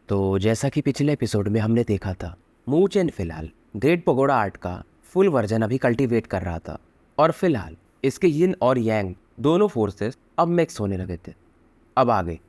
तो जैसा कि पिछले एपिसोड में हमने देखा था, मू चेन फिलहाल ग्रेट पगोड़ा आर्ट का फुल वर्जन अभी कल्टीवेट कर रहा था और फिलहाल इसके यिन और यांग दोनों फोर्सेस अब मिक्स होने लगे थे। अब आगे,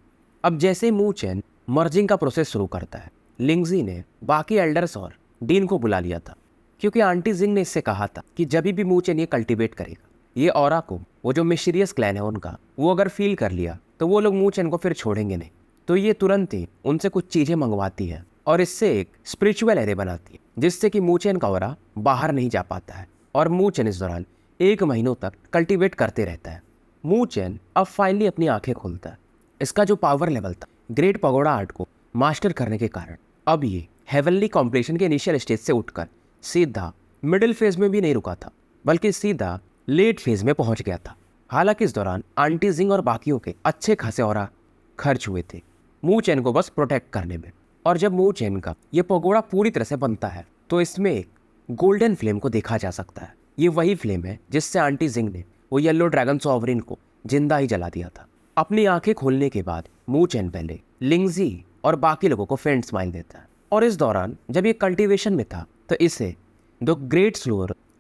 अब जैसे मू चेन मर्जिंग का प्रोसेस शुरू करता है, लिंगजी ने बाकी एल्डर्स और डीन को बुला लिया था, क्योंकि आंटी जिंग ने इससे कहा था कि जब भी मू चेन ये कल्टीवेट करेगा, ये ऑरा को, वो जो मिस्टीरियस क्लैन है उनका, वो अगर फील कर लिया तो वो लोग मू चेन को फिर छोड़ेंगे नहीं। तो ये तुरंत ही उनसे कुछ चीज़ें मंगवाती है और इससे एक स्पिरिचुअल एरे बनाती है, जिससे कि मू चेन का ऑरा बाहर नहीं जा पाता है और मू चेन इस दौरान 1 महीनों तक कल्टीवेट करते रहता है। मू चेन अब फाइनली अपनी आंखें खोलता है। इसका जो पावर लेवल था ग्रेट पगोड़ा आर्ट को मास्टर करने के कारण, अब ये हेवनली कॉम्पिटिशन के इनिशियल स्टेज से उठकर सीधा मिडिल फेज में भी नहीं रुका था, बल्कि सीधा लेट फेज में पहुंच गया था। हालांकि इस दौरान आंटी जिंग और बाकियों के अच्छे खासे ऑरा खर्च हुए थे मू चेन को बस प्रोटेक्ट करने में। और जब मू चेन का ये पगोड़ा पूरी तरह से बनता है तो इसमें एक गोल्डन फ्लेम को देखा जा सकता है। ये वही फ्लेम है जिससे आंटी जिंग ने वो येलो ड्रैगन सॉवरिन को जिंदा ही जला दिया था। अपनी आंखें खोलने के बाद मू चेन पहले लिंगजी और बाकी लोगों को फेंट स्माइल देता है। और इस दौरान जब ये कल्टीवेशन में था तो इसे the great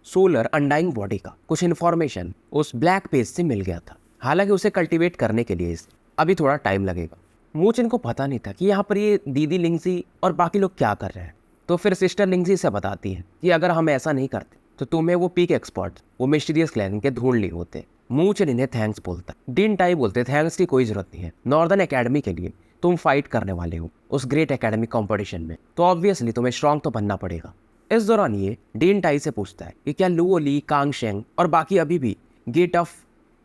solar undying body का कुछ इन्फॉर्मेशन उस ब्लैक पेज से मिल गया था। हालांकि उसे कल्टीवेट करने के लिए इसे अभी थोड़ा टाइम लगेगा। मू चेन को पता नहीं था कि यहाँ पर ये दीदी लिंगजी और बाकी लोग क्या कर रहे हैं। तो फिर सिस्टर लिंगजी से बताती है कि अगर हम ऐसा नहीं करते तो तुम्हें वो पीक एक्सपर्ट, वो मिस्टीरियस क्लैन के ढूंढ लिए होते। मू चेन इन्हें थैंक्स बोलता है। डीन टाई बोलते थैंक्स की कोई जरूरत नहीं है, नॉर्दर्न एकेडमी के लिए तुम फाइट करने वाले हो उस ग्रेट एकेडमी कंपटीशन में, तो ऑब्वियसली तुम्हें स्ट्रांग तो बनना पड़ेगा। इस दौरान ये डीन टाई से पूछता है कि क्या लुओ ली, कांग शेंग और बाकी अभी भी गेट ऑफ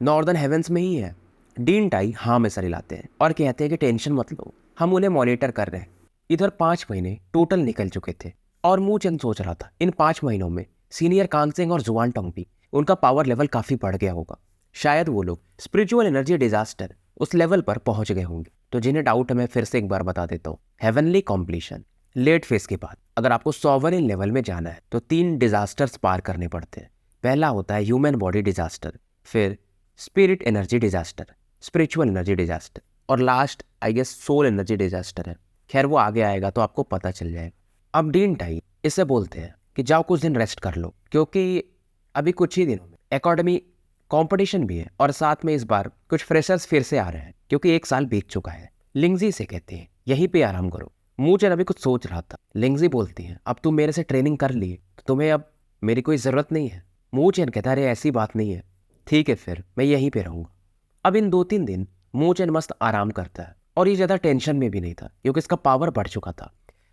नॉर्दर्न हेवेंस में ही है। डीन टाई हाँ में सर हिलाते हैं और कहते हैं कि टेंशन मत लो, हम उन्हें मॉनिटर कर रहे हैं। इधर 5 महीने टोटल निकल चुके थे और मू चेन सोच रहा था इन 5 महीनों में सीनियर कांगसेंग और जुआन टोंग भी, उनका पावर लेवल काफी बढ़ गया होगा। शायद वो लोग स्पिरिचुअल एनर्जी डिजास्टर उस लेवल पर पहुंच गए होंगे। तो जिन्हें डाउट है मैं फिर से एक बार बता देता हूँ, हेवनली कॉम्प्लीशन लेट फेज के बाद अगर आपको सॉवरेन लेवल में जाना है तो 3 डिजास्टर्स पार करने पड़ते हैं। पहला होता है ह्यूमन बॉडी डिजास्टर, फिर spirit energy disaster, spiritual energy disaster, और last I guess soul energy disaster है। खैर वो आगे आएगा तो आपको पता चल जाएगा। अब डीन टाई इससे बोलते हैं कि जाओ कुछ दिन रेस्ट कर लो, क्योंकि अभी कुछ ही दिनों में एकेडमी कंपटीशन भी है और साथ में इस बार कुछ फ्रेशर्स फिर से आ रहे हैं, क्योंकि 1 साल बीत चुका है। लिंगजी से कहते हैं यहीं पे आराम करो। मू चेन अभी कुछ सोच रहा था। लिंगजी बोलती है अब तुम मेरे से ट्रेनिंग कर लिए तो तुम्हें अब मेरी कोई ज़रूरत नहीं है। मू चेन कहता है अरे ऐसी बात नहीं है, ठीक है फिर मैं यहीं पे रहूँगा। अब इन 2-3 दिन मू चेन मस्त आराम करता है और ये ज़्यादा टेंशन में भी नहीं था, क्योंकि इसका पावर बढ़ चुका था।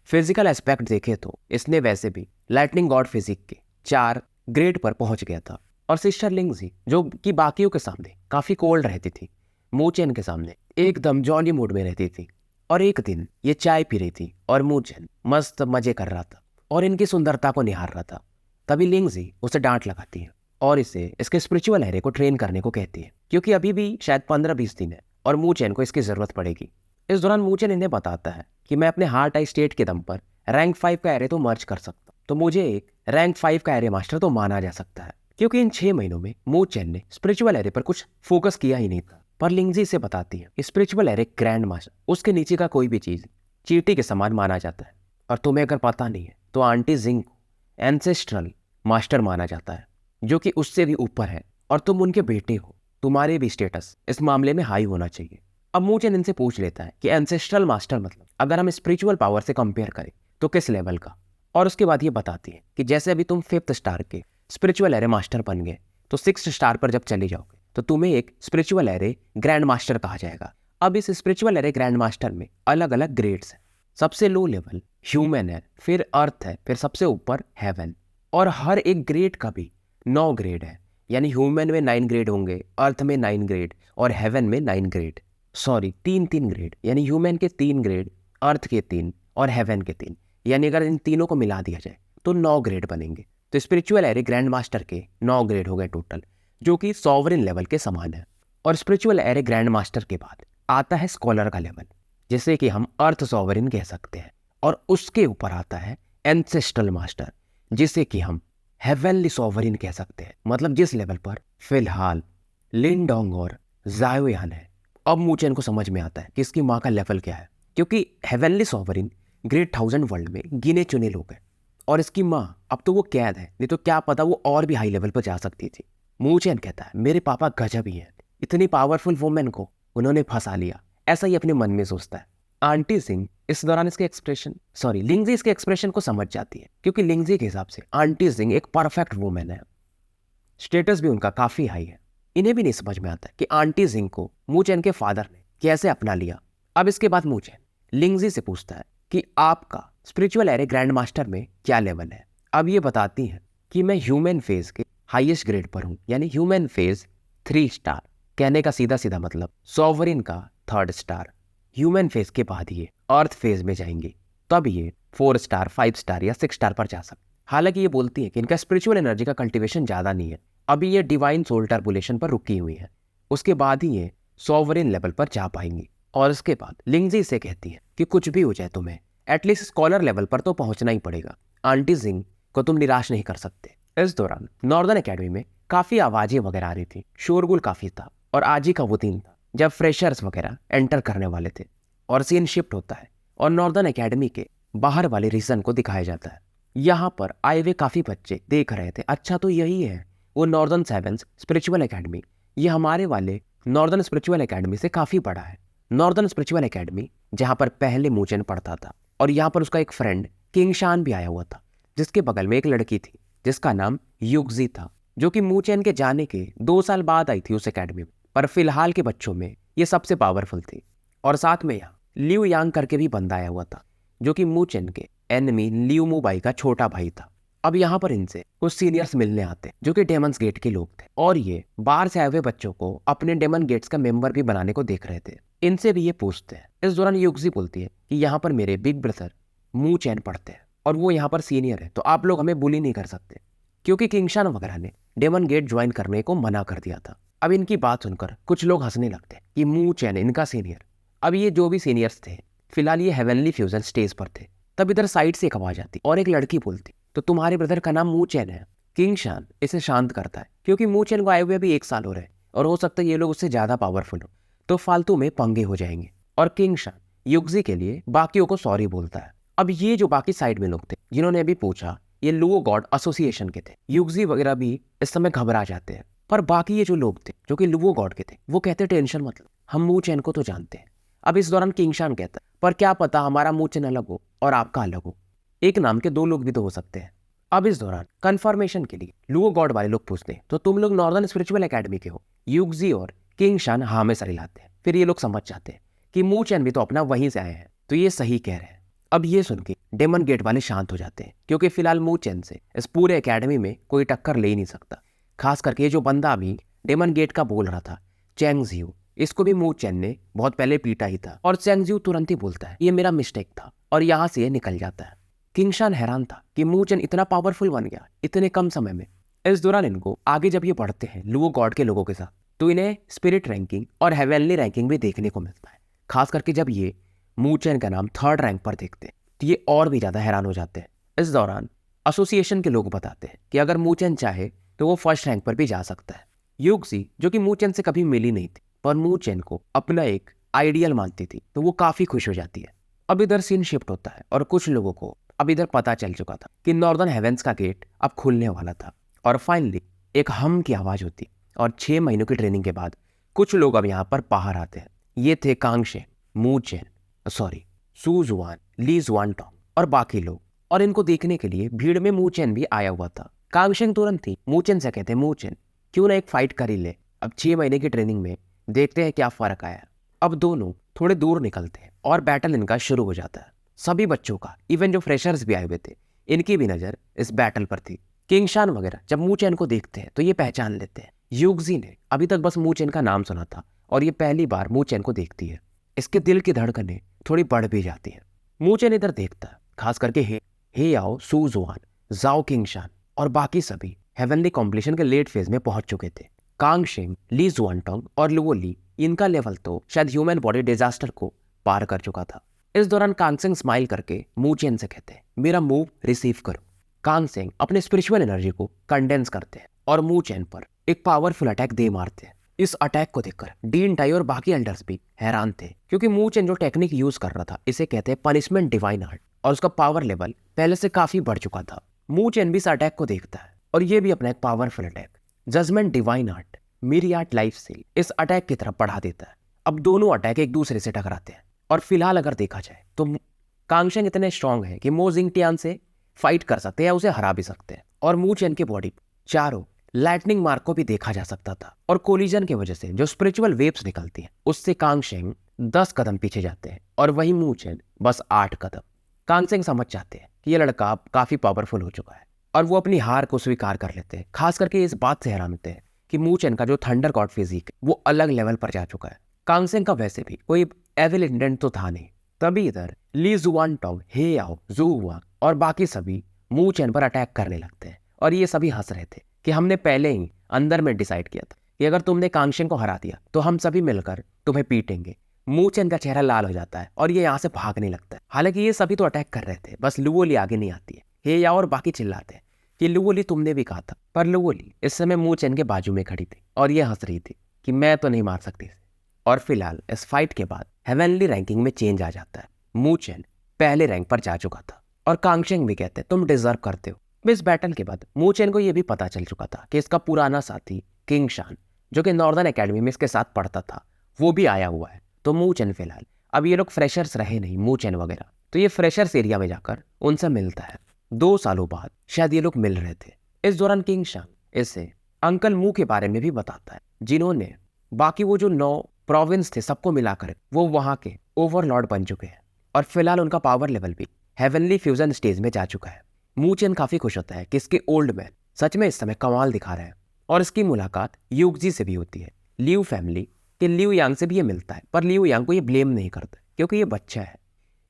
फिजिकल एस्पेक्ट देखे तो इसने वैसे भी लाइटनिंग गॉड फिजिक के 4 ग्रेड पर पहुंच गया था। और सिस्टर लिंगजी जो कि बाकियों के सामने काफ़ी कोल्ड रहती थी, मू चेन के सामने एकदम जॉली मूड में रहती थी। और एक दिन ये चाय पी रही थी और मू चेन मस्त मजे कर रहा था और इनकी सुंदरता को निहार रहा था। तभी लिंगजी उसे डांट लगाती है और इसे इसके स्पिरिचुअल एरे को ट्रेन करने को कहती है, क्योंकि अभी भी शायद 15-20 दिन है और मू चेन को इसकी ज़रूरत पड़ेगी। इस दौरान मू चेन इन्हें बताता है कि मैं अपने हार्ट आई स्टेट के दम पर रैंक 5 का एरे तो मर्ज कर सकता हूँ, तो मुझे एक रैंक 5 का एरे मास्टर तो माना जा सकता है। क्योंकि इन 6 महीनों में मू चेन ने स्पिरिचुअल एरे पर कुछ फोकस किया ही नहीं था। पर लिंगजी से बताती है स्पिरिचुअल एरे ग्रैंड मास्टर, उसके नीचे का कोई भी चीज़ चींटी के समान माना जाता है। और तुम्हें अगर पता नहीं है तो आंटी जिंग को एंसेस्ट्रल मास्टर माना जाता है, जो कि उससे भी ऊपर है, और तुम उनके बेटे हो, तुम्हारे भी स्टेटस इस मामले में हाई होना चाहिए। अब मू चेन इनसे पूछ लेता है कि एंसेस्ट्रल मास्टर मतलब अगर हम स्पिरिचुअल पावर से कंपेयर करें तो किस लेवल का। और उसके बाद ये बताती है कि जैसे अभी तुम 5th स्टार के स्पिरिचुअल एरे मास्टर बन गए तो 6th स्टार पर जब चले जाओगे तो तुम्हें एक स्पिरिचुअल एरे ग्रैंड मास्टर कहा जाएगा। अब इस स्पिरिचुअल एरे ग्रैंड मास्टर में अलग अलग ग्रेड्स हैं। सबसे लो लेवल ह्यूमन है, फिर अर्थ है, फिर सबसे ऊपर हेवन। और हर एक ग्रेड का भी 9 ग्रेड है, यानी ह्यूमन में 9 ग्रेड होंगे, अर्थ में 9 ग्रेड और हेवन में 9 ग्रेड। सॉरी 3-3 ग्रेड, यानी ह्यूमन के 3 ग्रेड, अर्थ के 3 और हेवन के 3, यानी अगर इन तीनों को मिला दिया जाए तो 9 ग्रेड बनेंगे। तो स्पिरिचुअल एरे ग्रैंड मास्टर के 9 ग्रेड हो गए टोटल, जो कि सॉवरेन लेवल के समान है। और स्पिरिचुअल एरे ग्रैंड मास्टर के बाद आता है स्कॉलर का लेवल, जिसे कि हम अर्थ सॉवरेन कह सकते हैं। और उसके ऊपर आता है एंसेस्ट्रल मास्टर, जिसे कि हम हेवनली सॉवरेन कह सकते हैं। मतलब जिस लेवल पर फिलहाल लिन डोंग और जायोयान है। अब मू चेन को समझ में आता है कि इसकी माँ का लेवल क्या है। क्योंकि हेवनली सॉवरिन ग्रेट 1000 वर्ल्ड में गिने चुने लोग हैं और इसकी माँ अब तो वो कैद है, नहीं तो क्या पता वो और भी हाई लेवल पर जा सकती थी। मू चैन कहता है मेरे पापा गजब ही हैं, इतनी पावरफुल वुमेन को उन्होंने फंसा लिया, ऐसा ही अपने मन में सोचता है। आंटी सिंह इस दौरान लिंगजी इसके एक्सप्रेशन को समझ जाती है, क्योंकि लिंगजी के हिसाब से आंटी सिंह एक परफेक्ट वुमेन है, स्टेटस भी उनका काफी हाई है। इन्हें भी नहीं समझ में आता कि आंटी सिंह को मू चैन के फादर ने कैसे अपना लिया। अब इसके बाद मू चैन लिंगजी से पूछता है कि आपका स्पिरिचुअल एरे ग्रैंड मास्टर में क्या लेवल है। अब ये बताती हैं कि मैं ह्यूमन फेज के हाईएस्ट ग्रेड पर हूँ, यानी ह्यूमन फेज 3 स्टार। कहने का सीधा सीधा मतलब सॉवरिन का 3rd स्टार। ह्यूमन फेज के बाद ये अर्थ फेज में जाएंगे, तब ये 4 स्टार, 5 स्टार या 6 स्टार पर जा सकते। हालांकि ये बोलती है कि इनका स्पिरिचुअल एनर्जी का कल्टीवेशन ज़्यादा नहीं है, अभी ये डिवाइन सोल टर्बुलेशन पर रुकी हुई है, उसके बाद ही ये सॉवरिन लेवल पर जा पाएंगी। और उसके बाद लिंगजी से कहती है कि कुछ भी हो जाए तुम्हें एटलीस्ट स्कॉलर लेवल पर तो पहुंचना ही पड़ेगा, आंटी सिंह को तुम निराश नहीं कर सकते। इस दौरान नॉर्दर्न एकेडमी में काफ़ी आवाज़ें वगैरह आ रही थी, शोरगुल काफ़ी था, और आज ही का वो दिन था जब फ्रेशर्स वगैरह एंटर करने वाले थे और सीन शिफ्ट होता है और नॉर्दर्न एकेडमी के बाहर वाले रीजन को दिखाया जाता है। यहाँ पर आए हुए काफ़ी बच्चे देख रहे थे, अच्छा तो यही है वो नॉर्दर्न सेवेंस स्पिरिचुअल एकेडमी, ये हमारे वाले नॉर्दर्न स्पिरिचुअल एकेडमी से काफ़ी बड़ा है। नॉर्दर्न स्पिरिचुअल एकेडमी जहाँ पर पहले मू चैन पढ़ता था, और यहाँ पर उसका एक फ्रेंड किंग शान भी आया हुआ था, जिसके बगल में एक लड़की थी जिसका नाम युगजी था, जो कि मू चैन के जाने के 2 साल बाद आई थी उस एकेडमी में, पर फिलहाल के बच्चों में ये सबसे पावरफुल थी। और साथ में यहाँ लियू यांग करके भी बंदा आया हुआ था, जो कि मू चैन के एनिमी लियू मुबाई का छोटा भाई था। अब यहाँ पर इनसे कुछ सीनियर्स मिलने आते जो कि डेमन्स गेट के लोग थे, और ये बाहर से आए हुए बच्चों को अपने डेमन गेट्स का मेंबर भी बनाने को देख रहे थे। इनसे भी ये पूछते हैं। इस दौरान युगजी बोलती है कि यहाँ पर मेरे बिग ब्रदर मू चैन पढ़ते हैं और वो यहाँ पर सीनियर है, तो आप लोग हमें बुली नहीं कर सकते, क्योंकि किंगशान वगैरह ने डेमन गेट ज्वाइन करने को मना कर दिया था। अब इनकी बात सुनकर कुछ लोग हंसने लगते हैं कि मू चैन इनका सीनियर। अब ये जो भी सीनियर्स थे, फिलहाल ये हेवनली फ्यूजन स्टेज पर थे। तब इधर साइड से एक आवाज आती और एक लड़की बोलती, तो तुम्हारे ब्रदर का नाम मू चैन है। किंगशान इसे शांत करता है, क्योंकि मू चैन को आए हुए भी 1 साल हो रहे हैं और हो सकता है ये लोग उससे ज्यादा पावरफुल हो, तो फालतू में पंगे हो जाएंगे। और किंगशान युगजी के लिए बाकियों को सॉरी बोलता है। अब ये जो बाकी साइड में लोग थे जिन्होंने अभी पूछा, ये लुओ गॉड एसोसिएशन के थे। युगजी वगैरह भी इस समय घबरा जाते हैं, पर बाकी ये जो लोग थे जो कि लुओ गॉड के थे, वो कहते टेंशन मतलब हम मू चैन को तो जानते हैं। अब इस दौरान किंगशान कहता है, पर क्या पता हमारा मू चैन अलग हो और आपका अलग हो, एक नाम के 2 लोग भी तो हो सकते हैं। अब इस दौरान कंफर्मेशन के लिए लुओ गॉड वाले लोग पूछते हैं, तो तुम लोग नॉर्दर्न स्पिरिचुअल एकेडमी के हो? युगजी और किंगशान हाँ में सर हिलाते हैं। फिर ये लोग समझ जाते हैं कि मू चैन भी तो अपना वहीं से आए हैं, तो ये सही कह रहे हैं। अब ये सुन के डेमन गेट वाले शांत हो जाते हैं, क्योंकि फिलहाल मू चैन से इस पूरे एकेडमी में कोई टक्कर ले ही नहीं सकता। खास करके ये जो बंदा अभी डेमन गेट का बोल रहा था, चैंग जियो, इसको भी मू चैन ने बहुत पहले पीटा ही था। और चैंग जियो तुरंत ही बोलता है ये मेरा मिस्टेक था, और यहाँ से ये निकल जाता है। किंगशान हैरान था कि मू चैन इतना पावरफुल बन गया इतने कम समय में। इस दौरान इनको आगे जब ये बढ़ते हैं लुओ गॉड के लोगों के साथ, तो इन्हें स्पिरिट रैंकिंग और हेवनली रैंकिंग भी देखने को मिलता है। खास करके जब ये मू चैन का नाम 3rd रैंक पर देखते हैं, तो ये और भी ज्यादा हैरान हो जाते हैं। इस दौरान एसोसिएशन के लोग बताते हैं कि अगर मू चैन चाहे तो वो 1st रैंक पर भी जा सकता है। युगजी जो कि मू चैन से कभी मिली नहीं थी, पर मू चैन को अपना एक आइडियल मानती थी, तो वो काफी खुश हो जाती है। अब इधर सीन शिफ्ट होता है और कुछ लोगों को अब इधर पता चल चुका था कि नॉर्दर्न हेवेंस का गेट अब खुलने वाला था। और फाइनली एक हम की आवाज होती, और 6 महीनों की ट्रेनिंग के बाद कुछ लोग अब यहाँ पर बाहर आते हैं। ये थे कांगशे, मू चैन, सू जुआन, ली जुआन टोंग और बाकी लोग। और इनको देखने के लिए भीड़ में मू चैन भी आया हुआ था। कांगशेंग तुरंत ही मू चैन से कहते, मू चैन क्यों ना एक फाइट कर ही ले, अब 6 महीने की ट्रेनिंग में देखते हैं क्या फर्क आया। अब दोनों थोड़े दूर निकलते हैं और बैटल इनका शुरू हो जाता है। सभी बच्चों का, इवन जो फ्रेशर्स भी आए हुए थे, इनकी भी नजर इस बैटल पर थी। किंगशान वगैरह जब मू चैन को देखते हैं तो ये पहचान लेते हैं। युगजी ने अभी तक बस मू चैन का नाम सुना था, और ये पहली बार मू चैन को देखती है। इसके दिल की धड़कनें थोड़ी बढ़ भी जाती हैं। मू चैन इधर देखता है, खास करके हे याओ, सू जुआन, जाओ किंगशान और बाकी सभी हेवनली कॉम्पिटिशन के लेट फेज में पहुंच चुके थे। कांगशेंग, ली जुआनटोंग और लुओ ली, इनका लेवल तो शायद ह्यूमन बॉडी डिजास्टर को पार कर चुका था। इस दौरान कांगसेंग स्माइल करके मू चैन से कहते हैं, मेरा मूव रिसीव करो। कांगसेंग अपने स्पिरिचुअल एनर्जी को कंडेंस करते हैं और मू चैन पर एक पावरफुल अटैक दे मारते हैं। इस अटैक को देखकर डीन टाई और बाकी एल्डर्स भी हैरान थे, क्योंकि मू चेन जो टेक्निक यूज कर रहा था इसे कहते हैं पनिशमेंट डिवाइन आर्ट, और उसका पावर लेवल पहले से काफी बढ़ चुका था। मू चेन भी इस अटैक को देखता है और ये भी अपना एक powerful attack judgement divine art myriad life से इस अटैक की तरफ बढ़ा देता है। अब दोनों अटैक एक दूसरे से टकराते हैं, और फिलहाल अगर देखा जाए तो कांगशेंग इतने स्ट्रांग है कि मो जिंगटियान से फाइट कर सकते हैं या उसे हरा भी सकते हैं, और मू चेन की बॉडी चारों लाइटनिंग मार्क को भी देखा जा सकता था, और कोलिजन की वजह से जो स्पिरिचुअल वेव्स निकलती हैं उससे कांगशेंग 10 कदम पीछे जाते हैं और वही मू चेन बस 8 कदम। कांगशेंग समझ जाते हैं कि ये लड़का काफी पावरफुल हो चुका है, और वो अपनी हार को स्वीकार कर लेते हैं। खास करके इस बात से हैरान होते हैं कि मू चेन का जो थंडर गॉड फिजिक है वो अलग लेवल पर जा चुका है। कांगशेंग का वैसे भी कोई एविल इंटेंट तो था नहीं। तभी इधर ली जुआनटोंग, हे याओ, जू हुआ और बाकी सभी मू चेन पर अटैक करने लगते हैं, और ये सभी हंस रहे थे कि हमने पहले ही अंदर में डिसाइड किया था कि अगर तुमने कांगशेंग को हरा दिया तो हम सभी मिलकर तुम्हें पीटेंगे। मू चेन का चेहरा लाल हो जाता है और ये यहाँ से भागने लगता है। हालांकि ये सभी तो अटैक कर रहे थे, बस लुओली आगे नहीं आती है। हे याओ और बाकी चिल्लाते हैं कि लुओली तुमने भी कहा था, पर लुओली इस समय मू चेन के बाजू में खड़ी थी और ये हंस रही थी कि मैं तो नहीं मार सकती इसे। और फिलहाल इस फाइट के बाद हेवनली रैंकिंग में चेंज आ जाता है। मू चेन पहले रैंक पर जा चुका था, और कांगशेंग भी कहते हैं तुम डिजर्व करते हो। इस बैटल के बाद मू चेन को यह भी पता चल चुका था कि इसका पुराना साथी किंग शान, जो कि नॉर्दर्न एकेडमी में इसके साथ पढ़ता था, वो भी आया हुआ है। तो मू चेन फिलहाल, अब ये लोग फ्रेशर्स रहे नहीं मू चेन वगैरह, तो ये फ्रेशर्स एरिया में जाकर उनसे मिलता है। 2 सालों बाद शायद ये लोग मिल रहे थे। इस दौरान किंग शान इसे अंकल मू के बारे में भी बताता है, जिन्होंने बाकी वो जो 9 प्रोविंस थे सबको मिलाकर वो वहां के ओवरलॉर्ड बन चुके हैं, और फिलहाल उनका पावर लेवल भी हेवनली फ्यूजन स्टेज में जा चुका है। मू चेन काफी खुश होता है कि इसके ओल्ड मैन सच में इस समय कमाल दिखा रहे हैं, और इसकी मुलाकात यूगजी से भी होती है। लियू फैमिली के लियू यांग से भी ये मिलता है, पर लियू यांग को ये ब्लेम नहीं करता क्योंकि ये बच्चा है,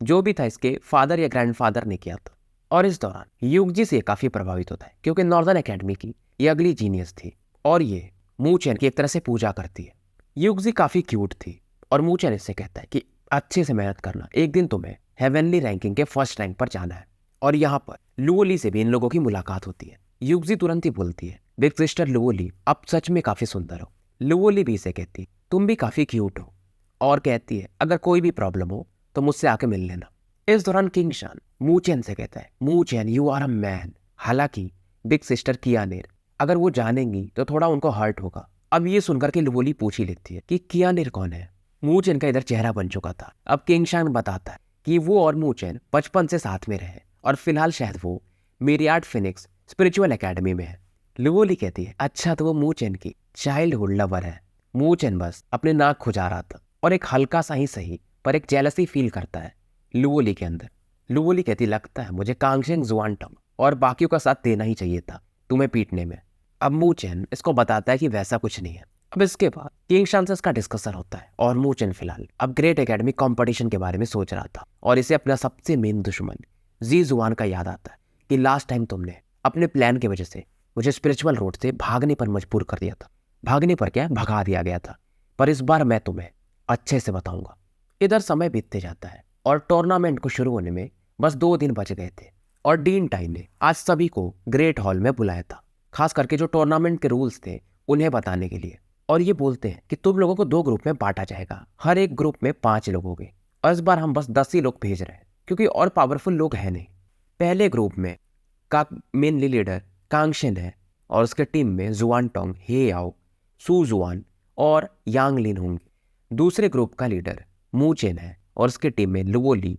जो भी था इसके फादर या ग्रैंडफादर ने किया था। और इस दौरान यूगजी से काफी प्रभावित होता है क्योंकि नॉर्दर्न एकेडमी की ये अगली जीनियस थी, और ये मू चेन की एक तरह से पूजा करती है। यूगजी काफी क्यूट थी, और मू चेन इससे कहता है कि अच्छे से मेहनत करना, एक दिन तुम्हें हेवनली रैंकिंग के फर्स्ट रैंक पर जाना है। और यहाँ पर लुओली से भी इन लोगों की मुलाकात होती है। यूगजी तुरंत ही बोलती है बिग सिस्टर लुओली आप सच में काफी सुंदर हो। लुओली भी इसे कहती तुम भी काफी क्यूट हो, और कहती है अगर कोई भी प्रॉब्लम हो तो मुझसे आके मिल लेना। इस दौरान किंग शान मू चेन से कहता है Mu Chen you are a man. हालांकि बिग सिस्टर कियानेर अगर वो जानेंगी तो थोड़ा उनको हर्ट होगा। अब ये सुनकर के लुओली पूछ ही लेती है कि कियानेर कौन है। मू चेन का इधर चेहरा बन चुका था। अब किंग शान बताता है कि वो और मू चेन बचपन से साथ में रहे, और फिलहाल शायद वो मिरियाट फिनिक्स स्पिरिचुअल एकेडमी में है। लुओली कहती है अच्छा तो वो मू चेन की चाइल्डहुड लवर है। मू चेन बस अपने नाक खुजा रहा था, और एक हल्का सा ही सही पर एक जेलसी फील करता है लुओली के अंदर। लुओली कहती लगता है मुझे कांगशेंग जुआनटोंग और बाकियों का साथ देना ही चाहिए था तुम्हें पीटने में। अब मू चेन इसको बताता है कि वैसा कुछ नहीं है। अब इसके बाद किंग शान से इसका डिस्कशन होता है, और मू चेन फिलहाल अब ग्रेट एकेडमी कंपटीशन के बारे में सोच रहा था, और इसे अपना सबसे मेन दुश्मन जी जुआन का याद आता है कि लास्ट टाइम तुमने अपने प्लान की वजह से मुझे स्पिरिचुअल रोड से भागने पर मजबूर कर दिया था। भागने पर क्या, भगा दिया गया था, पर इस बार मैं तुम्हें अच्छे से बताऊंगा। इधर समय बीतते जाता है, और टूर्नामेंट को शुरू होने में बस 2 दिन बच गए थे, और डीन टाई ने आज सभी को ग्रेट हॉल में बुलाया था, खास करके जो टूर्नामेंट के रूल्स थे उन्हें बताने के लिए। और ये बोलते हैं कि तुम लोगों को 2 ग्रुप में बांटा जाएगा, हर एक ग्रुप में 5 लोग होंगे, और इस बार हम बस 10 ही लोग भेज रहे हैं क्योंकि और पावरफुल लोग हैं नहीं। पहले ग्रुप में का मेनली लीडर कांगशेन है, और उसके टीम में जुआनटोंग, हे याओ, सू जुआन और यांग लिन होंगे। दूसरे ग्रुप का लीडर मू चेन है, और उसके टीम में लुओली,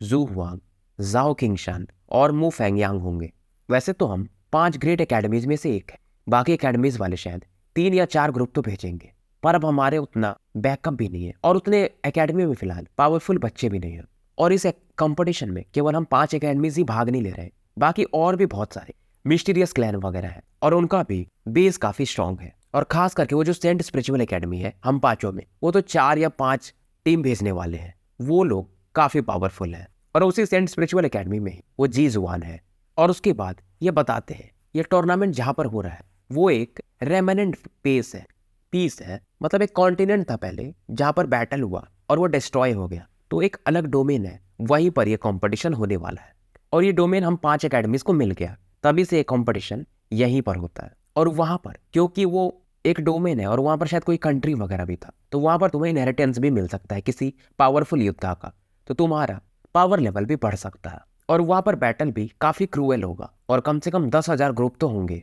जू हुआंग, जाओ किंगशान और मू फैंग यांग होंगे। वैसे तो हम 5 ग्रेट एकेडमीज में से एक है, बाकी एकेडमीज वाले शायद 3 या 4 ग्रुप तो भेजेंगे, पर अब हमारे उतना बैकअप भी नहीं है, और उतने एकेडमी में फिलहाल पावरफुल बच्चे भी नहीं हैं। और इस कंपटीशन में केवल हम 5 एकेडमीज ही भाग नहीं ले रहे हैं, बाकी और भी बहुत सारे मिस्टीरियस क्लैन वगैरह है, और उनका भी बेस काफी स्ट्रांग है। और खास करके वो जो सेंट स्पिरिचुअल एकेडमी है हम 5 में, वो तो 4 या 5 टीम भेजने वाले हैं, वो लोग काफी पावरफुल हैं। और उसी सेंट स्पिरिचुअल एकेडमी में ही वो जी जुआन है। और उसके बाद ये बताते हैं ये टूर्नामेंट जहां पर हो रहा है वो एक रेमेनेंट पीस है, मतलब एक कॉन्टिनेंट था पहले जहां पर बैटल हुआ और वो डिस्ट्रॉय हो गया, तो एक अलग डोमेन है, वहीं पर ये कंपटीशन होने वाला है। और ये डोमेन हम 5 एकेडमीज को मिल गया, तभी से ये कंपटीशन यहीं पर होता है। और वहां पर क्योंकि वो एक डोमेन है और वहाँ पर शायद कोई कंट्री वगैरह भी था, तो वहाँ पर तुम्हें इनहेरिटेंस भी मिल सकता है किसी पावरफुल योद्धा का, तो तुम्हारा पावर लेवल भी बढ़ सकता है। और वहाँ पर बैटल भी काफ़ी क्रूएल होगा और कम से कम 10,000 ग्रुप तो होंगे।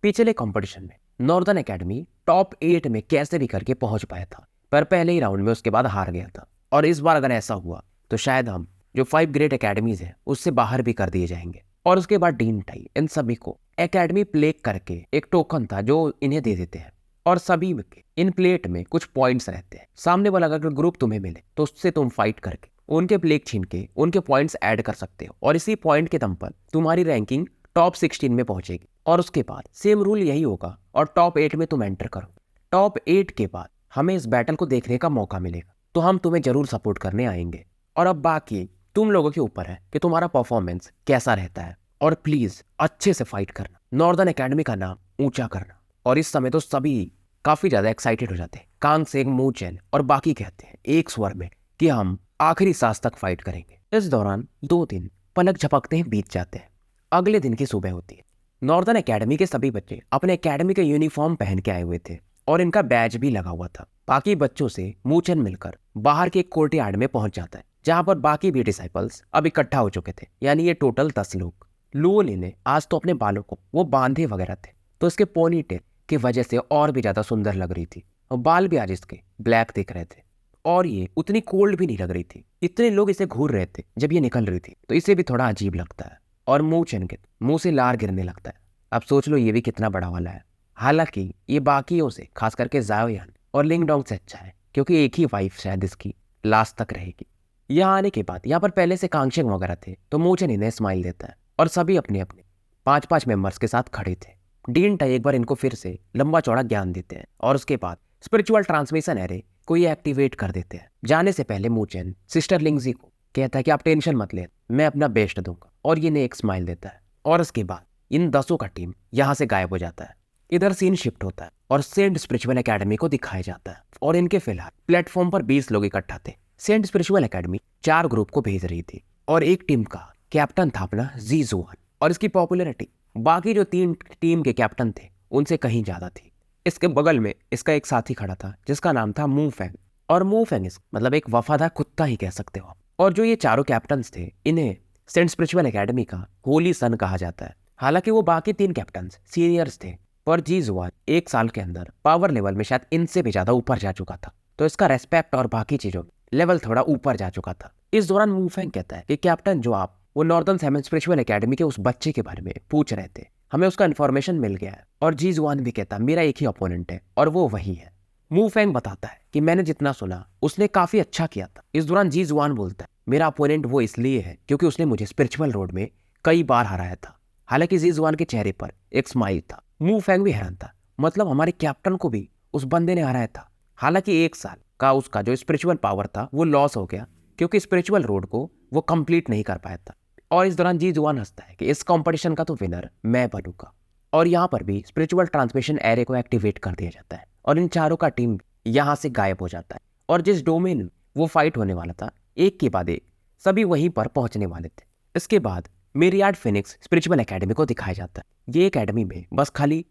पिछले कंपटीशन में नॉर्दर्न एकेडमी टॉप 8 में कैसे भी करके पहुंच पाया था, पर पहले ही राउंड में उसके बाद हार गया था। और इस बार अगर ऐसा हुआ तो शायद हम जो 5 ग्रेट एकेडमीज है उससे बाहर भी कर दिए जाएंगे। और उसके बाद डीन टाई इन सभी को एकेडमी प्लेग करके एक टोकन था जो इन्हें दे देते हैं, और सभी के इन प्लेट में कुछ पॉइंट्स रहते हैं। सामने वाला अगर ग्रुप तुम्हें मिले तो उससे तुम फाइट करके उनके प्लेग छीन के उनके पॉइंट्स ऐड कर सकते हो, और इसी पॉइंट के दम पर तुम्हारी रैंकिंग टॉप 16 में पहुंचेगी। और उसके बाद सेम रूल यही होगा और टॉप 8 में तुम एंटर करो। टॉप 8 के बाद हमें इस बैटल को देखने का मौका मिलेगा, तो हम तुम्हें जरूर सपोर्ट करने आएंगे। और अब बाकी तुम लोगों के ऊपर है कि तुम्हारा परफॉर्मेंस कैसा रहता है, और प्लीज अच्छे से फाइट करना, नॉर्दर्न एकेडमी का नाम ऊंचा करना। और इस समय तो सभी काफी ज्यादा एक्साइटेड हो जाते हैं। कांग सेंग, मू चेन और बाकी कहते हैं एक स्वर में कि हम आखिरी सांस तक फाइट करेंगे। इस दौरान 2 दिन पलक झपकते हैं बीत जाते हैं। अगले दिन की सुबह होती है। नॉर्दर्न एकेडमी के सभी बच्चे अपने एकेडमी के यूनिफॉर्म पहन के आए हुए थे और इनका बैज भी लगा हुआ था। बाकी बच्चों से मूचन मिलकर बाहर के एक कोर्टयार्ड में पहुंच जाता है, जहां पर बाकी भी डिसाइपल्स अब इकट्ठा हो चुके थे, यानी ये टोटल 10 लोग। लुओली ने आज तो अपने बालों को वो बांधे वगैरह थे, तो इसके पोनीटेल की वजह से और भी ज्यादा सुंदर लग रही थी, और बाल भी आज इसके ब्लैक दिख रहे थे, और ये उतनी कोल्ड भी नहीं लग रही थी। इतने लोग इसे घूर रहे थे जब ये निकल रही थी, तो इसे भी थोड़ा अजीब लगता है। और मूचन के मुंह से लार गिरने लगता है। अब सोच लो ये भी कितना बड़ा वाला है। हालांकि ये बाकियों से, खास करके जाओयान और लिंगडोंग से अच्छा है, क्योंकि एक ही वाइफ शायद इसकी लास्ट तक रहेगी। यहाँ आने के बाद यहाँ पर पहले से कांगशेंग वगैरह थे, तो मूचन इन्हें स्माइल देता है और सभी अपने अपने 5-5 मेंबर्स के साथ खड़े थे। डीन टाई एक बार इनको फिर से लंबा चौड़ा ज्ञान देते हैं, और उसके बाद स्पिरिचुअल ट्रांसमिशन एरे को ये एक्टिवेट कर देते हैं। जाने से पहले मूचन सिस्टर लिंगजी को कहता है कि आप टेंशन मत ले, मैं अपना बेस्ट दूंगा, और ये एक स्माइल देता है। और उसके बाद इन 10 का टीम यहाँ से गायब हो जाता है। इधर सीन शिफ्ट होता है और सेंट स्पिरिचुअल एकेडमी को दिखाया जाता है, और इनके फिलहाल प्लेटफॉर्म पर 20 लोग इकट्ठा थे। सेंट स्पिरिचुअल एकेडमी 4 ग्रुप को भेज रही थी, और एक टीम का कैप्टन था अपना जी जुआन, और इसकी पॉपुलैरिटी बाकी जो 3 टीम के कैप्टन थे उनसे कहीं ज्यादा थी। इसके बगल में इसका एक साथी खड़ा था जिसका नाम था मू फेंग, और मू फेंग मतलब एक वफादार कुत्ता ही कह सकते हो। और जो ये चारों कैप्टन्स थे, इन्हें सेंट स्पिरिचुअल एकेडमी का होली सन कहा जाता है। हालांकि वो बाकी 3 कैप्टन्स सीनियर्स थे, पर जी जुआन 1 साल के अंदर पावर लेवल में शायद इनसे भी ज्यादा ऊपर जा चुका था, तो इसका रेस्पेक्ट और बाकी चीजों में लेवल थोड़ा ऊपर जा चुका था। इस दौरान मू फेंग कहता है कि कैप्टन, जो आप वो नॉर्दर्न सेवन स्पिरिचुअल एकेडमी के उस बच्चे के बारे में पूछ रहे थे, हमें उसका इन्फॉर्मेशन मिल गया है। और जी जुआन भी कहता है मेरा एक ही ओपोनेंट है और वो वही है। मू फेंग बताता है कि मैंने जितना सुना उसने काफी अच्छा किया था। इस दौरान जी जुआन बोलता है मेरा अपोनेंट वो इसलिए है क्योंकि उसने मुझे स्पिरिचुअल रोड में कई बार हराया था। हालांकि जी जुआन के चेहरे पर एक स्माइल था। मू फेंग भी हैरान था, मतलब हमारे कैप्टन को भी उस बंदे ने हराया था। हालांकि 1 साल का उसका जो स्पिरिचुअल पावर था वो लॉस हो गया, क्योंकि स्पिरिचुअल रोड को वो कंप्लीट नहीं कर पाया था। और इस दौरान जी जुआन हंसता है कि इस कंपटीशन का तो विनर मैं बनूंगा। और यहाँ पर भी स्पिरिचुअल ट्रांसमिशन एरे को एक्टिवेट कर दिया जाता है, और इन चारों का टीम यहाँ से गायब हो जाता है। और जिस डोमेन में वो फाइट होने वाला था, एक के बाद एक सभी वहीं पर पहुंचने वाले थे। इसके बाद मिरियाड फिनिक्स स्पिरिचुअल एकेडमी को दिखाया जाता है। ये एकेडमी में बस खाली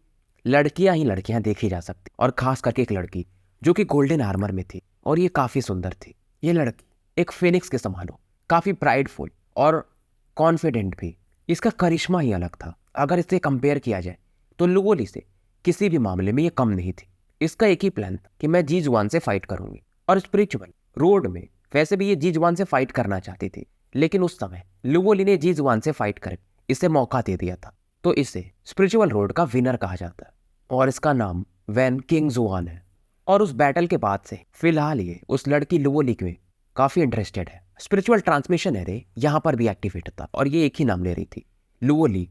लड़कियां ही लड़कियां देखी जा सकती, और खास करके एक लड़की जो कि गोल्डन आर्मर में थी, और ये काफी सुंदर थी। ये लड़की एक फिनिक्स के समान हो, काफी प्राइडफुल और कॉन्फिडेंट भी। इसका करिश्मा ही अलग था। अगर इसे कंपेयर किया जाए तो लुओली से किसी भी मामले में ये कम नहीं थी। इसका एक ही प्लान था कि मैं जी जुआन से फाइट करूंगी, और स्पिरिचुअल रोड में वैसे भी ये जी जुआन से फाइट करना चाहती थी, लेकिन उस समय लुओली ने जी जुआन से फाइट कर इसे मौका दे दिया था, तो इसे स्पिरिचुअल रोड का विनर कहा जाता है, और इसका नाम वैन किंग जुआन है। और उस बैटल के बाद से फिलहाल ये उस लड़की लुओली में काफी इंटरेस्टेड है। स्पिरिचुअल ट्रांसमिशन एरे यहाँ पर भी एक्टिवेट था, और ये एक ही नाम ले रही थी, लुओली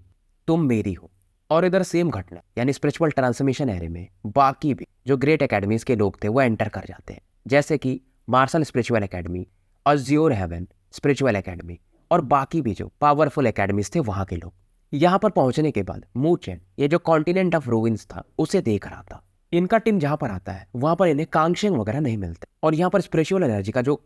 तुम मेरी हो। और इधर सेम घटना यानी स्पिरिचुअल ट्रांसमिशन एरे में बाकी भी जो ग्रेट एकेडमीज के लोग थे वो एंटर कर जाते हैं, जैसे कि martial spiritual academy, azure heaven spiritual academy, और बाकी भी जो पावरफुल एकेडमीज थे वहां के लोग। यहाँ पर पहुंचने के बाद मू चेन ये जो कॉन्टिनेंट ऑफ रूइंस था उसे देख रहा था। इनका टीम जहां पर आता है वहां पर इन्हें कांगशेंग वगैरह नहीं मिलते, और यहाँ पर स्पिरिचुअल एनर्जी का जो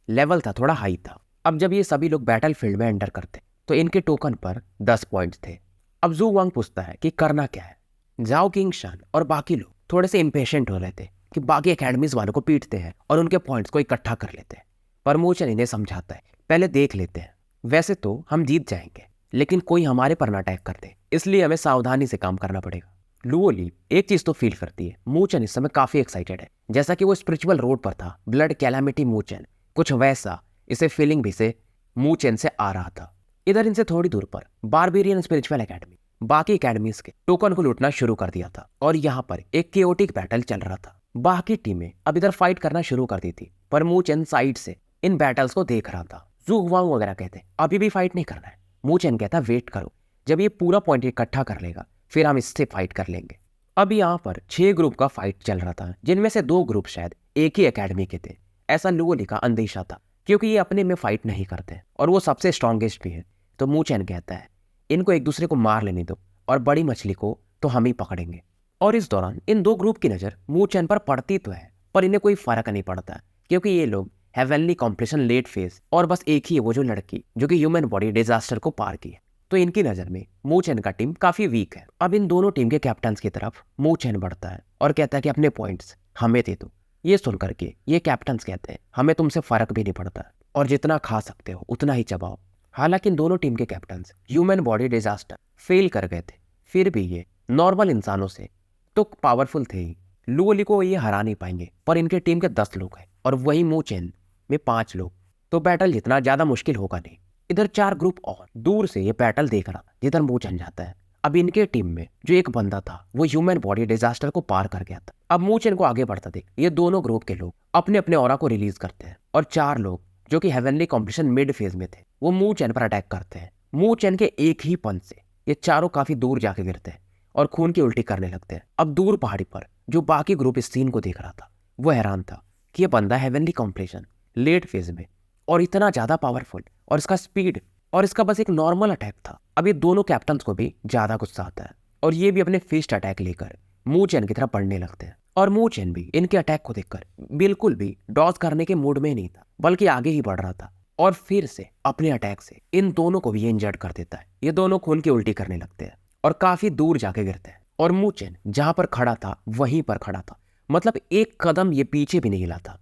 लेवल था थोड़ा हाई था। अब जब ये सभी लोग बैटल फील्ड में एंटर करते तो इनके टोकन पर 10 पॉइंट्स थे। अब जू वांग पूछता है कि करना क्या है, जाओ किंगशान और बाकी लोग थोड़े से इम्पेशेंट हो रहे थे कि बाकी एकेडमीज वालों को पीटते हैं और उनके पॉइंट्स को इकट्ठा कर लेते हैं, पर मूचन इन्हें समझाता है पहले देख लेते हैं, वैसे तो हम जीत जाएंगे लेकिन कोई हमारे पर ना अटैक कर दे, इसलिए हमें सावधानी से काम करना पड़ेगा। लुओ ली एक चीज तो फील करती है, मूचन इस समय काफी एक्साइटेड है, जैसा कि वो स्पिरिचुअल रोड पर था ब्लड कैलामिटी मूचन, कुछ वैसा इसे फीलिंग भी से मूचन से आ रहा था। इधर इनसे थोड़ी दूर पर बारबेरियन स्पिरिचुअल एकेडमी बाकी एकेडमीज के टोकन को लूटना शुरू कर दिया था और यहाँ पर एक केओटिक बैटल चल रहा था। बाकी टीमें अब इधर फाइट करना शुरू कर दी थी, पर मूचन साइड से इन बैटल्स को देख रहा था। जू हुआंग वगैरह कहते अभी भी फाइट नहीं करना है, मूचन कहता वेट करो, जब ये पूरा पॉइंट इकट्ठा कर लेगा फिर हम इससे फाइट कर लेंगे। अब यहाँ पर 6 ग्रुप का फाइट चल रहा था, जिनमें से 2 ग्रुप शायद एक ही एकेडमी के थे, ऐसा लुओ ली का अंदेशा था क्योंकि ये अपने में फाइट नहीं करते और वो सबसे स्ट्रॉन्गेस्ट भी है। तो मूचन कहता है इनको एक दूसरे को मार लेने दो और बड़ी मछली को तो हम ही पकड़ेंगे। और इस दौरान इन 2 ग्रुप की नज़र मूचन पर पड़ती तो है, पर इन्हें कोई फर्क नहीं पड़ता क्योंकि ये लोग हेवनली कॉम्पिटिशन लेट फेज और बस एक ही है वो जो लड़की जो कि ह्यूमन बॉडी डिजास्टर को पार की है। तो इनकी नज़र में मूचन का टीम काफी वीक है। अब इन दोनों टीम के कैप्टन्स की तरफ मूचन बढ़ता है और कहता है कि अपने पॉइंट्स हमें दे दो। ये सुन करके ये कैप्टन्स कहते हैं हमें तुमसे फर्क भी नहीं पड़ता और जितना खा सकते हो उतना ही चबाओ। हालांकि इन दोनों टीम के captains human body disaster fail कर गए थे, फिर भी ये नॉर्मल इंसानों से तो पावरफुल थे ही, लुओ ली को ये हरा नहीं पाएंगे। पर इनके टीम के 10 लोग हैं और वही मूचन में 5 लोग, तो बैटल जितना ज्यादा मुश्किल होगा नहीं। इधर 4 ग्रुप और दूर से ये बैटल देख रहा जिधर मूचन जाता है। अब इनके टीम में जो एक बंदा था वो ह्यूमन बॉडी डिजास्टर को पार कर गया था। अब मूचन को आगे बढ़ता देख ये दोनों ग्रुप के लोग अपने अपने ऑरा को रिलीज करते हैं और 4 लोग जो कि हेवनली कॉम्पिटिशन मिड फेज में थे वो मूचन पर अटैक करते हैं। मूचन के एक ही पंच से ये चारों काफी दूर जाके गिरते हैं और खून की उल्टी करने लगते हैं। अब दूर पहाड़ी पर जो बाकी ग्रुप इस सीन को देख रहा था वो हैरान था कि ये बंदा हेवनली कॉम्पिटिशन लेट फेज में और इतना ज्यादा पावरफुल और इसका स्पीड और इसका बस एक नॉर्मल अटैक था। अब ये दोनों कैप्टन्स को भी ज्यादा गुस्सा आता है और ये भी अपने फिस्ट अटैक लेकर मूचन की तरफ बढ़ने लगते हैं और मूचन भी इनके अटैक को देखकर बिल्कुल भी डॉज करने के मूड में नहीं था, बल्कि आगे ही बढ़ रहा था और फिर से अपने अटैक से इन दोनों को भी ये इंजर्ड कर देता है। ये दोनों खून की उल्टी करने लगते हैं और काफी दूर जाके गिरते हैं और मूचन जहां पर खड़ा था वहीं पर खड़ा था, मतलब एक कदम ये पीछे भी नहीं हिला था।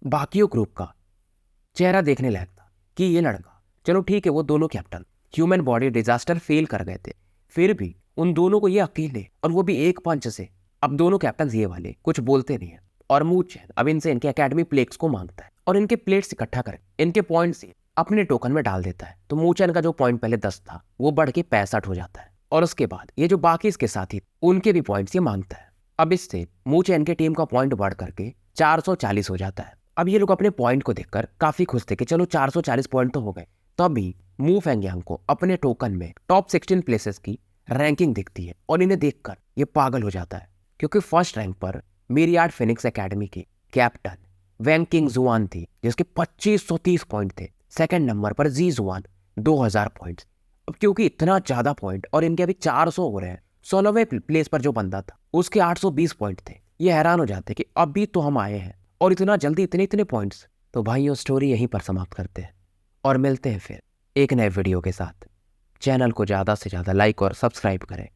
बाकियों ग्रुप का चेहरा देखने लायक था कि ये लड़का, चलो ठीक है वो दोनों captain human body disaster fail कर गए थे, फिर भी उन दोनों को ये अकेले और वो भी एक पंच से, अब दोनों कैप्टन ये वाले कुछ बोलते नहीं है और मूचन अब इनसे इनके एकेडमी प्लेट्स को मांगता है और इनके प्लेट्स इकट्ठा कर इनके पॉइंट से अपने टोकन में डाल देता है। तो मूचन का जो पॉइंट पहले 10 था वो बढ़ के 65 हो जाता है और उसके बाद ये जो बाकी इसके साथी उनके भी पॉइंट्स ये मांगता है। अब इससे मूचन के टीम का पॉइंट बढ़ करके 440 हो जाता है। अब ये लोग अपने पॉइंट को देखकर काफी खुश थे कि चलो 440 पॉइंट तो हो गए। तभी मू फेंगयांग को अपने टोकन में टॉप 16 प्लेसेस की रैंकिंग दिखती है और इन्हें देखकर ये पागल हो जाता है क्योंकि फर्स्ट रैंक पर मिरियाड फिनिक्स एकेडमी के कैप्टन वैंग किंग जुआन थी जिसके 2530 पॉइंट थे। सेकंड नंबर पर जी जुआन 2000 पॉइंट्स। अब क्योंकि इतना ज्यादा पॉइंट और इनके अभी 400 हो रहे हैं, 16वें प्लेस पर जो बंदा था उसके 820 पॉइंट थे। ये हैरान हो जाते कि अभी तो हम आए हैं और इतना जल्दी इतने इतने पॉइंट्स। तो भाइयों स्टोरी यहीं पर समाप्त करते हैं और मिलते हैं फिर एक नए वीडियो के साथ। चैनल को ज़्यादा से ज़्यादा लाइक और सब्सक्राइब करें।